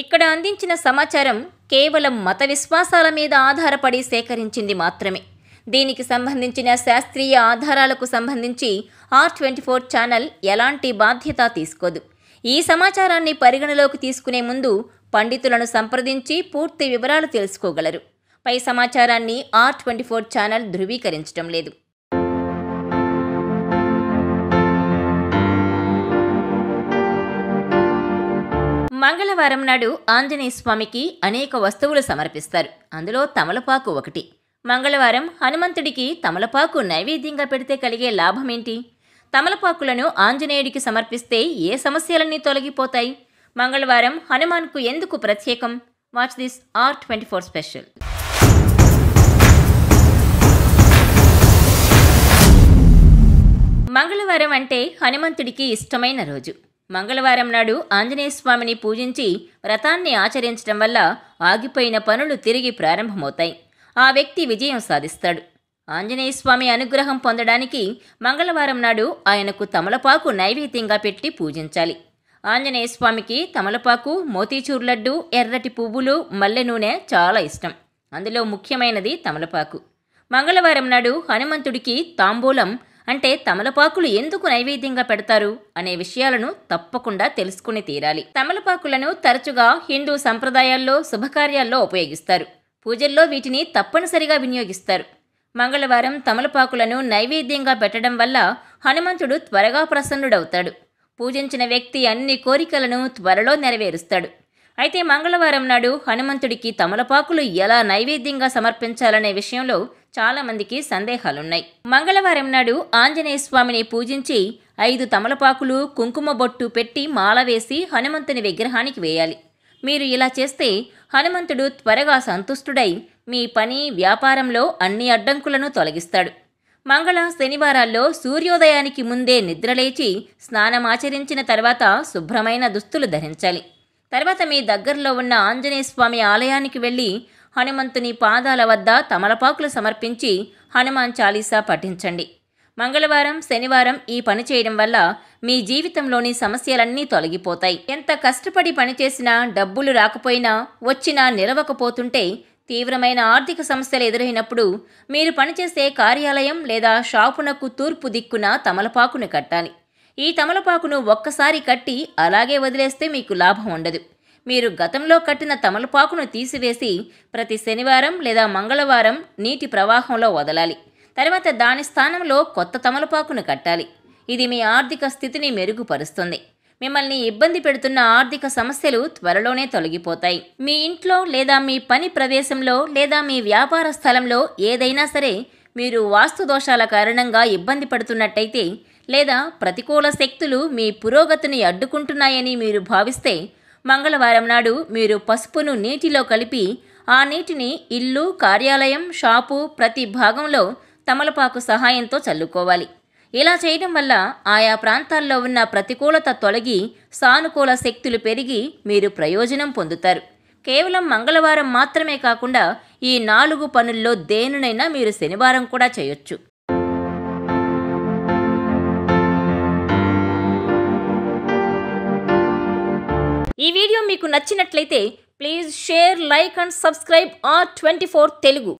ఇక్కడ అందించిన సమాచారం కేవలం మత విశ్వాసాల మీద ఆధారపడి సేకరించింది మాత్రమే. దీనికి సంబంధించిన శాస్త్రీయ ఆధారాలకు సంబంధించి R24 ఛానల్ ఎలాంటి బాధ్యత తీసుకోదు. ఈ సమాచారాన్ని పరిగణలోకి తీసుకునే ముందు పండితులను సంప్రదించి పూర్తి వివరాలు తెలుసుకోగలరు. పై సమాచారాన్ని R24 ఛానల్ ధృవీకరించడం లేదు. మంగళవారం నాడు ఆంజనేయ స్వామికి అనేక వస్తువులు సమర్పిస్తారు. అందులో తమలపాకు ఒకటి. మంగళవారం హనుమంతుడికి తమలపాకు నైవేద్యంగా పెడితే కలిగే లాభమేంటి? తమలపాకులను ఆంజనేయుడికి సమర్పిస్తే ఏ సమస్యలన్నీ తొలగిపోతాయి? మంగళవారం హనుమాన్కు ఎందుకు ప్రత్యేకం? Watch this R24 special. మంగళవారం అంటే హనుమంతుడికి ఇష్టమైన రోజు. మంగళవారం నాడు ఆంజనేయ స్వామిని పూజించి వ్రతాన్ని ఆచరించడం వల్ల ఆగిపోయిన పనులు తిరిగి ప్రారంభమవుతాయి. ఆ వ్యక్తి విజయం సాధిస్తాడు. ఆంజనేయ స్వామి అనుగ్రహం పొందడానికి మంగళవారం నాడు ఆయనకు తమలపాకు నైవేద్యంగా పెట్టి పూజించాలి. ఆంజనేయ స్వామికి తమలపాకు, మోతీచూర్ లడ్డు, ఎర్రటి పువ్వులు, మల్లె నూనె చాలా ఇష్టం. అందులో ముఖ్యమైనది తమలపాకు. మంగళవారం నాడు హనుమంతుడికి తాంబూలం అంటే తమలపాకులు ఎందుకు నైవేద్యంగా పెడతారు అనే విషయాలను తప్పకుండా తెలుసుకుని తీరాలి. తమలపాకులను తరచుగా హిందూ సంప్రదాయాల్లో శుభకార్యాల్లో ఉపయోగిస్తారు. పూజల్లో వీటిని తప్పనిసరిగా వినియోగిస్తారు. మంగళవారం తమలపాకులను నైవేద్యంగా పెట్టడం వల్ల హనుమంతుడు త్వరగా ప్రసన్నుడవుతాడు. పూజించిన వ్యక్తి అన్ని కోరికలను త్వరలో నెరవేరుస్తాడు. అయితే మంగళవారం నాడు హనుమంతుడికి తమలపాకులు ఎలా నైవేద్యంగా సమర్పించాలనే విషయంలో చాలామందికి సందేహాలున్నాయి. మంగళవారం నాడు ఆంజనేయ స్వామిని పూజించి 5 తమలపాకులు, కుంకుమ బొట్టు పెట్టి మాల వేసి హనుమంతుని విగ్రహానికి వేయాలి. మీరు ఇలా చేస్తే హనుమంతుడు త్వరగా సంతుష్టుడై మీ పని, వ్యాపారంలో అన్ని అడ్డంకులను తొలగిస్తాడు. మంగళ, శనివారాల్లో సూర్యోదయానికి ముందే నిద్రలేచి స్నానమాచరించిన తర్వాత శుభ్రమైన దుస్తులు ధరించాలి. తర్వాత మీ దగ్గరలో ఉన్న ఆంజనేయ స్వామి ఆలయానికి వెళ్ళి హనుమంతుని పాదాల వద్ద తమలపాకులు సమర్పించి హనుమాన్ చాలీసా పఠించండి. మంగళవారం, శనివారం ఈ పని చేయడం వల్ల మీ జీవితంలోని సమస్యలన్నీ తొలగిపోతాయి. ఎంత కష్టపడి పనిచేసినా డబ్బులు రాకపోయినా, వచ్చినా నిలవకపోతుంటే, తీవ్రమైన ఆర్థిక సమస్యలు ఎదురైనప్పుడు మీరు పనిచేసే కార్యాలయం లేదా షాపునకు తూర్పు దిక్కున తమలపాకును కట్టాలి. ఈ తమలపాకును ఒక్కసారి కట్టి అలాగే వదిలేస్తే మీకు లాభం ఉండదు. మీరు గతంలో కట్టిన తమలపాకును తీసివేసి ప్రతి శనివారం లేదా మంగళవారం నీటి ప్రవాహంలో వదలాలి. తర్వాత దాని స్థానంలో కొత్త తమలపాకును కట్టాలి. ఇది మీ ఆర్థిక స్థితిని మెరుగుపరుస్తుంది. మిమ్మల్ని ఇబ్బంది పెడుతున్న ఆర్థిక సమస్యలు త్వరలోనే తొలగిపోతాయి. మీ ఇంట్లో లేదా మీ పని ప్రదేశంలో లేదా మీ వ్యాపార స్థలంలో ఏదైనా సరే మీరు వాస్తు దోషాల కారణంగా ఇబ్బంది పడుతున్నట్టయితే లేదా ప్రతికూల శక్తులు మీ పురోగతిని అడ్డుకుంటున్నాయని మీరు భావిస్తే మంగళవారం నాడు మీరు పసుపును నీటిలో కలిపి ఆ నీటిని ఇల్లు, కార్యాలయం, షాపు ప్రతి భాగంలో తమలపాకు సహాయంతో చల్లుకోవాలి. ఇలా చేయడం వల్ల ఆయా ప్రాంతాల్లో ఉన్న ప్రతికూలత తొలగి సానుకూల శక్తులు పెరిగి మీరు ప్రయోజనం పొందుతారు. కేవలం మంగళవారం మాత్రమే కాకుండా ఈ 4 పనుల్లో దేనినైనా మీరు శనివారం కూడా చేయొచ్చు. ఈ వీడియో మీకు నచ్చినట్లయితే please share, like and subscribe R24 Telugu.